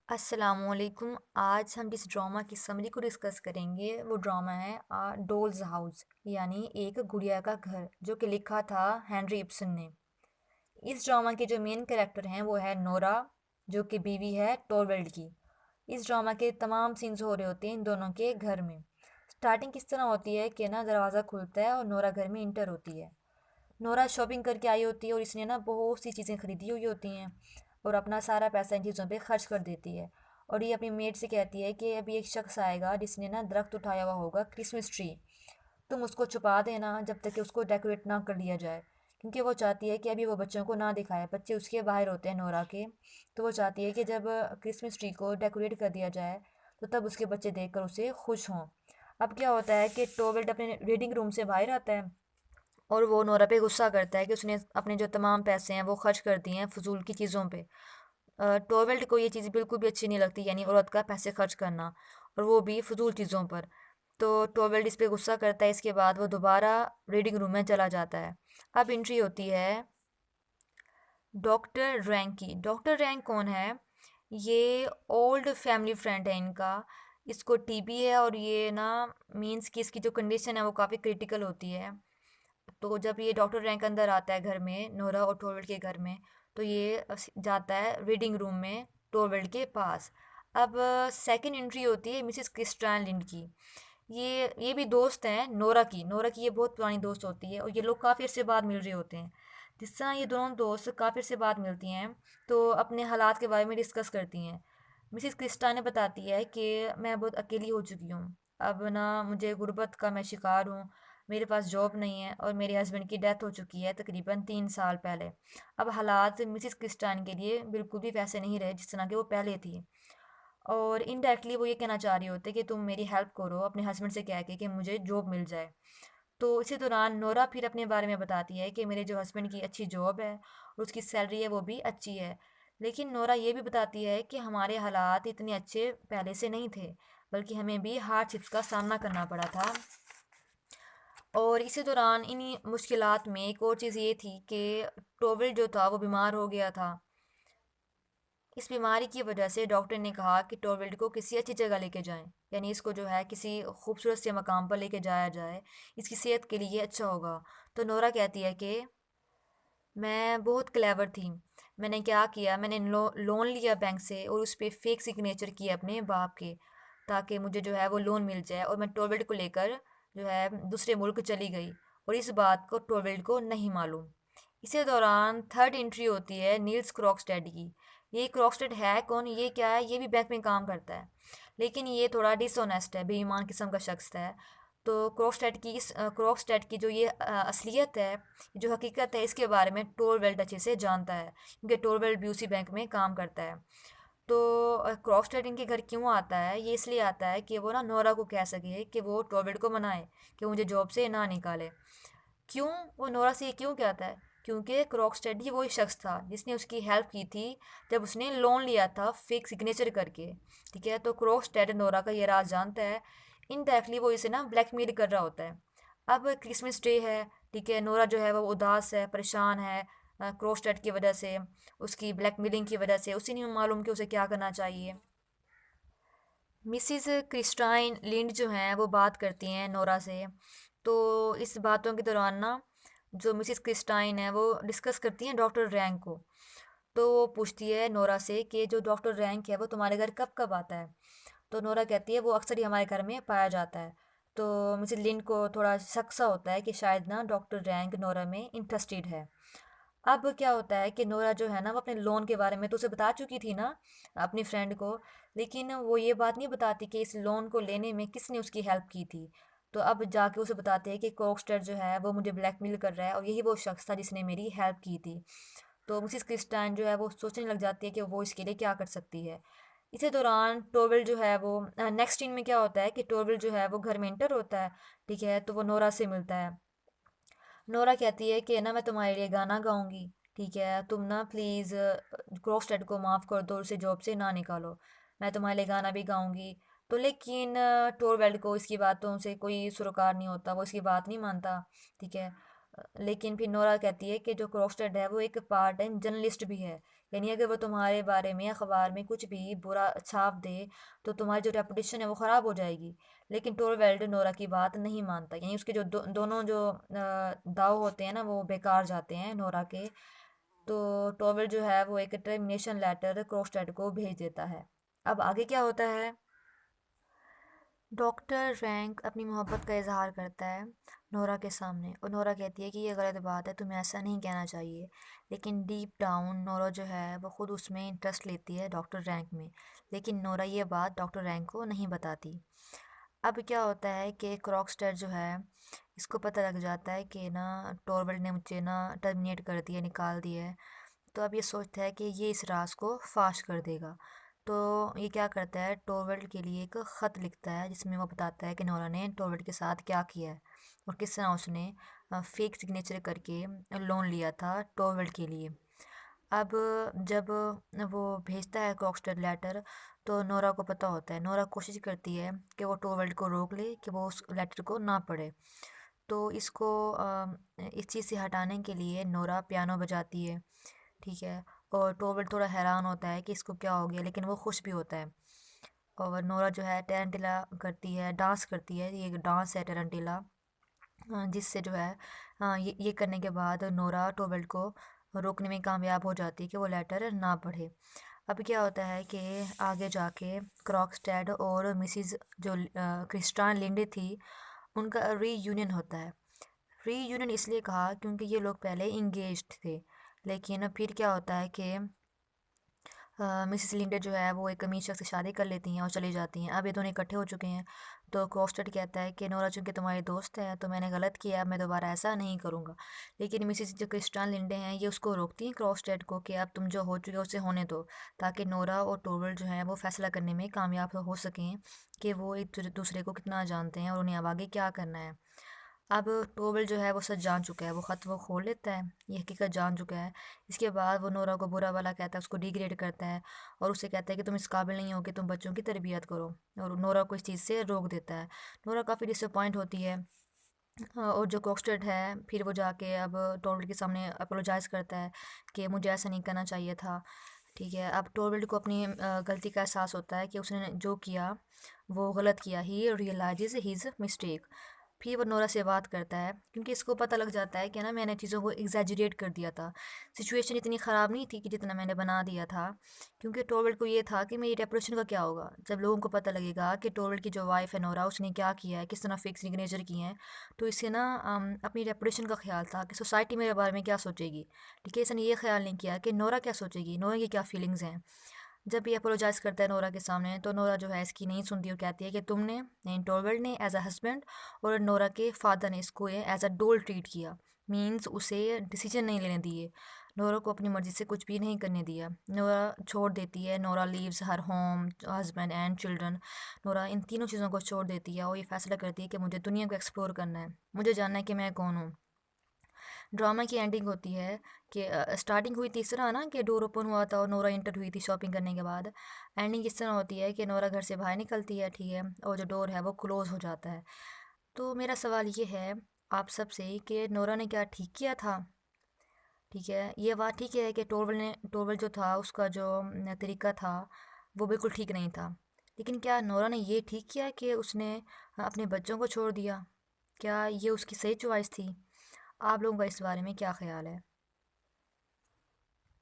अस्सलामुअलैकुम। आज हम जिस ड्रामा की समरी को डिस्कस करेंगे वो ड्रामा है डोल्स हाउस, यानी एक गुड़िया का घर, जो कि लिखा था हेनरी इब्सन ने। इस ड्रामा के जो मेन कैरेक्टर हैं वो है नोरा, जो कि बीवी है टोरवेल्ड की। इस ड्रामा के तमाम सीन्स हो रहे होते हैं इन दोनों के घर में। स्टार्टिंग किस तरह होती है कि ना दरवाज़ा खुलता है और नोरा घर में इंटर होती है। नोरा शॉपिंग करके आई होती है और इसने ना बहुत सी चीज़ें खरीदी हुई होती हैं और अपना सारा पैसा इन चीज़ों पे खर्च कर देती है। और ये अपनी मेड से कहती है कि अभी एक शख्स आएगा जिसने ना दरख्त उठाया हुआ होगा, क्रिसमस ट्री। तुम उसको छुपा देना जब तक कि उसको डेकोरेट ना कर लिया जाए, क्योंकि वो चाहती है कि अभी वो बच्चों को ना दिखाए। बच्चे उसके बाहर होते हैं नोरा के। तो वो चाहती है कि जब क्रिसमस ट्री को डेकोरेट कर दिया जाए तो तब उसके बच्चे देखकर उसे खुश हों। अब क्या होता है कि टोवेल्ट अपने रीडिंग रूम से बाहर आता है और वो नोरा पे गुस्सा करता है कि उसने अपने जो तमाम पैसे हैं वो खर्च कर दिए हैं फजूल की चीज़ों पे। टोवेल्ट को ये चीज़ बिल्कुल भी अच्छी नहीं लगती, यानी औरत का पैसे खर्च करना, और वो भी फजूल चीज़ों पर। तो टोवेल्ट इस पे गुस्सा करता है। इसके बाद वो दोबारा रीडिंग रूम में चला जाता है। अब एंट्री होती है डॉक्टर रैंक की। डॉक्टर रैंक कौन है? ये ओल्ड फैमिली फ्रेंड है इनका। इसको टीबी है और ये ना मीन्स कि इसकी जो कंडीशन है वो काफ़ी क्रिटिकल होती है। तो जब ये डॉक्टर रैंक अंदर आता है घर में, नोरा और टोरवेल्ट के घर में, तो ये जाता है रीडिंग रूम में टोरवेल्ट के पास। अब सेकंड एंट्री होती है मिसेस क्रिस्टान लिंड की। ये भी दोस्त हैं नोरा की ये बहुत पुरानी दोस्त होती है और ये लोग काफ़ी अर्से बाद मिल रहे होते हैं। जिस तरह ये दोनों दोस्त काफ़ी अर्से बाद मिलती हैं तो अपने हालात के बारे में डिस्कस करती हैं। मिसेस क्रिस्टा ने बताती है कि मैं बहुत अकेली हो चुकी हूँ। अब ना मुझे गुर्बत का मैं शिकार हूँ। मेरे पास जॉब नहीं है और मेरे हस्बैंड की डेथ हो चुकी है तकरीबन 3 साल पहले। अब हालात मिसिस क्रिस्टान के लिए बिल्कुल भी वैसे नहीं रहे जिस तरह के वो पहले थी। और इनडायरेक्टली वो ये कहना चाह रही होती है कि तुम मेरी हेल्प करो अपने हस्बैंड से कह के कि मुझे जॉब मिल जाए। तो इसी दौरान नोरा फिर अपने बारे में बताती है कि मेरे जो हस्बैंड की अच्छी जॉब है और उसकी सैलरी है वो भी अच्छी है। लेकिन नोरा ये भी बताती है कि हमारे हालात इतने अच्छे पहले से नहीं थे, बल्कि हमें भी हार्डशिप्स का सामना करना पड़ा था। और इसी दौरान इन्हीं मुश्किलात में एक और चीज़ ये थी कि टोविल जो था वो बीमार हो गया था। इस बीमारी की वजह से डॉक्टर ने कहा कि टोविल्ड को किसी अच्छी जगह लेके जाएं, यानी इसको जो है किसी खूबसूरत से मकाम पर लेके जाया जाए, इसकी सेहत के लिए अच्छा होगा। तो नोरा कहती है कि मैं बहुत क्लेवर थी। मैंने क्या किया, मैंने लोन लिया बैंक से और उस पर फेक सिग्नेचर किए अपने बाप के, ताकि मुझे जो है वो लोन मिल जाए और मैं टोरवेल्ट को लेकर जो है दूसरे मुल्क चली गई, और इस बात को टोरवेल्ट को नहीं मालूम। इसी दौरान थर्ड एंट्री होती है नील्स क्रॉक्सटेड की। ये क्रॉक्सटेड है कौन, ये क्या है? ये भी बैंक में काम करता है, लेकिन ये थोड़ा डिसऑनेस्ट है, बेईमान किस्म का शख्स है। तो क्रॉक्सटेड की जो ये असलियत है, जो हकीकत है, इसके बारे में टोरवेल्ट अच्छे से जानता है, क्योंकि टोरवेल्ट भी उसी बैंक में काम करता है। तो क्रॉक्सटेड इनके घर क्यों आता है? ये इसलिए आता है कि वो ना नोरा को कह सके कि वो टोरवेल्ट को मनाए कि मुझे जॉब से ना निकाले। क्यों? वो नोरा से ये क्यों कहता है? क्योंकि क्रॉक्सटेड ही वही शख्स था जिसने उसकी हेल्प की थी जब उसने लोन लिया था फेक सिग्नेचर करके। ठीक है, तो क्रॉक्सटेड नोरा का ये राज जानता है। इनडायरेक्टली वो इसे ना ब्लैकमेल कर रहा होता है। अब क्रिसमस डे है, ठीक है, नोरा जो है वो उदास है, परेशान है क्रॉक्सटेड की वजह से, उसकी ब्लैकमेलिंग की वजह से। उसे नहीं मालूम कि उसे क्या करना चाहिए। मिसिज़ क्रिस्टाइन लिंड जो हैं वो बात करती हैं नोरा से। तो इस बातों के दौरान ना जो मिसिज़ क्रिस्टाइन है वो डिस्कस करती हैं डॉक्टर रैंक को। तो वो पूछती है नोरा से कि जो डॉक्टर रैंक है वो तुम्हारे घर कब कब आता है? तो नोरा कहती है वो अक्सर ही हमारे घर में पाया जाता है। तो मिसिज़ लिंड को थोड़ा शक सा होता है कि शायद ना डॉक्टर रैंक नोरा में इंटरेस्टेड है। अब क्या होता है कि नोरा जो है ना वो अपने लोन के बारे में तो उसे बता चुकी थी ना, अपनी फ्रेंड को। लेकिन वो ये बात नहीं बताती कि इस लोन को लेने में किसने उसकी हेल्प की थी। तो अब जाके उसे बताते हैं कि कोक्स्टर जो है वो मुझे ब्लैकमेल कर रहा है और यही वो शख्स था जिसने मेरी हेल्प की थी। तो मिसिस क्रिस्टाइन जो है वो सोचने लग जाती है कि वो इसके लिए क्या कर सकती है। इसी दौरान टोरवेल जो है वो नेक्स्ट सीन में क्या होता है कि टोरवेल जो है वो घर में एंटर होता है। ठीक है, तो वो नोरा से मिलता है। नोरा कहती है कि ना मैं तुम्हारे लिए गाना गाऊंगी। ठीक है, तुम ना प्लीज़ क्रॉसटेड को माफ़ कर दो, उसे जॉब से ना निकालो। मैं तुम्हारे लिए गाना भी गाऊंगी। तो लेकिन टोरवेल्ड को इसकी बातों से कोई सरोकार नहीं होता, वो इसकी बात नहीं मानता। ठीक है, लेकिन फिर नोरा कहती है कि जो क्रॉसटेड है वो एक पार्ट टाइम जर्नलिस्ट भी है, यानी अगर वो तुम्हारे बारे में अखबार में कुछ भी बुरा छाप दे तो तुम्हारी जो रेपुटेशन है वो ख़राब हो जाएगी। लेकिन टोरवेल्ड नोरा की बात नहीं मानता, यानी उसके जो दोनों जो दाव होते हैं ना वो बेकार जाते हैं नोरा के। तो टोरवेल्ड जो है वो एक टर्मिनेशन लेटर क्रोस्टेड को भेज देता है। अब आगे क्या होता है? डॉक्टर रैंक अपनी मोहब्बत का इजहार करता है नोरा के सामने, और नोरा कहती है कि ये गलत बात है, तुम्हें ऐसा नहीं कहना चाहिए। लेकिन डीप डाउन नोरा जो है वो खुद उसमें इंटरेस्ट लेती है डॉक्टर रैंक में। लेकिन नोरा ये बात डॉक्टर रैंक को नहीं बताती। अब क्या होता है कि क्रॉक्स्टेड जो है इसको पता लग जाता है कि ना टोरवेल्ड ने मुझे ना टर्मिनेट कर दिया, निकाल दिया है। तो अब ये सोचता है कि ये इस राज को फाश कर देगा। तो ये क्या करता है, टोरवेल्ड के लिए एक ख़त लिखता है जिसमें वो बताता है कि नोरा ने टोरवेल्ड के साथ क्या किया है और किस तरह उसने फेक सिग्नेचर करके लोन लिया था टोरवेल्ड के लिए। अब जब वो भेजता है क्रॉक्स्टेड लेटर तो नोरा को पता होता है। नोरा कोशिश करती है कि वो टोरवेल्ड को रोक ले कि वो उस लेटर को ना पढ़े। तो इसको इस चीज़ से हटाने के लिए नोरा पियानो बजाती है, ठीक है। और टोरवेल्ड थोड़ा हैरान होता है कि इसको क्या हो गया, लेकिन वो खुश भी होता है। और नोरा जो है टेरंटिला करती है, डांस करती है, ये एक डांस है टेरंटिला। जिससे जो है ये करने के बाद नोरा टोरवेल्ड को रोकने में कामयाब हो जाती है कि वो लेटर ना पढ़े। अब क्या होता है कि आगे जाके क्रॉक्स्टेड और मिसिज जो क्रिस्टान लिंडे थी उनका रीयूनियन होता है। रीयूनियन इसलिए कहा क्योंकि ये लोग पहले इंगेज्ड थे। लेकिन फिर क्या होता है कि मिसेस लिंडे जो है वो एक अमीर शख्स से शादी कर लेती हैं और चली जाती हैं। अब ये दोनों इकट्ठे हो चुके हैं। तो क्रॉस्टेड कहता है कि नोरा चूँकि तुम्हारी दोस्त है तो मैंने गलत किया, अब मैं दोबारा ऐसा नहीं करूँगा। लेकिन मिसेस जो क्रिस्टान लिंडे हैं ये उसको रोकती हैं क्रॉस्टेड को कि अब तुम जो हो चुके हो उसे होने दो, ताकि नोरा और टोरवेल्ड जो हैं वो फैसला करने में कामयाब हो सकें कि वो एक दूसरे को कितना जानते हैं और उन्हें अब आगे क्या करना है। अब टोवेल जो है वो सच जान चुका है, वो ख़त वो खोल लेता है, ये हकीकत जान चुका है। इसके बाद वो नोरा को बुरा भला कहता है, उसको डिग्रेड करता है और उसे कहता है कि तुम इस काबिल नहीं हो कि तुम बच्चों की तरबियत करो, और नोरा को इस चीज़ से रोक देता है। नोरा काफ़ी डिसअपॉइंट होती है। और जो क्रॉक्स्टेड है फिर वो जाके अब टोरवेल्ड के सामने अपोलोजाइज़ करता है कि मुझे ऐसा नहीं करना चाहिए था, ठीक है। अब टोरवेल्ड को अपनी गलती का एहसास होता है कि उसने जो किया वो गलत किया, ही रियलाइजेज हिज मिस्टेक। फिर वो नोरा से बात करता है क्योंकि इसको पता लग जाता है कि ना मैंने चीज़ों को एग्जैजरेट कर दिया था। सिचुएशन इतनी ख़राब नहीं थी कि जितना मैंने बना दिया था। क्योंकि टोरवेल्ड को ये था कि मेरी रेपुटेशन का क्या होगा जब लोगों को पता लगेगा कि टोरवेल्ड की जो वाइफ है नोरा उसने क्या किया है, किस तरह फेक सिग्नेचर किए हैं। तो इससे ना अपनी रेपुटेशन का ख्याल था कि सोसाइटी मेरे बारे में क्या सोचेगी। ठीक है, इसने ये ख्याल नहीं किया कि नोरा क्या सोचेगी, नोरा की क्या फीलिंग्स हैं। जब ये अपोलोजाइज़ करता है नोरा के सामने तो नोरा जो है इसकी नहीं सुनती और कहती है कि तुमने यानी टोरवेल्ड ने एज अ हस्बैंड और नोरा के फादर ने इसको ये एज अ डोल ट्रीट किया। मीन्स उसे डिसीजन नहीं लेने दिए, नोरा को अपनी मर्ज़ी से कुछ भी नहीं करने दिया। नोरा छोड़ देती है, Nora leaves her home, husband and children. Nora इन तीनों चीज़ों को छोड़ देती है और ये फैसला करती है कि मुझे दुनिया को एक्सप्लोर करना है, मुझे जानना है कि मैं कौन हूँ। ड्रामा की एंडिंग होती है कि स्टार्टिंग हुई थी इस तरह ना कि डोर ओपन हुआ था और नोरा इंटर हुई थी शॉपिंग करने के बाद। एंडिंग इस तरह होती है कि नोरा घर से बाहर निकलती है, ठीक है, और जो डोर है वो क्लोज़ हो जाता है। तो मेरा सवाल ये है आप सबसे कि नोरा ने क्या ठीक किया था? ठीक है, ये बात ठीक है कि टोरवेल जो था उसका जो तरीका था वो बिल्कुल ठीक नहीं था। लेकिन क्या नोरा ने ये ठीक किया कि उसने अपने बच्चों को छोड़ दिया? क्या ये उसकी सही चॉइस थी? आप लोगों का इस बारे में क्या ख्याल है?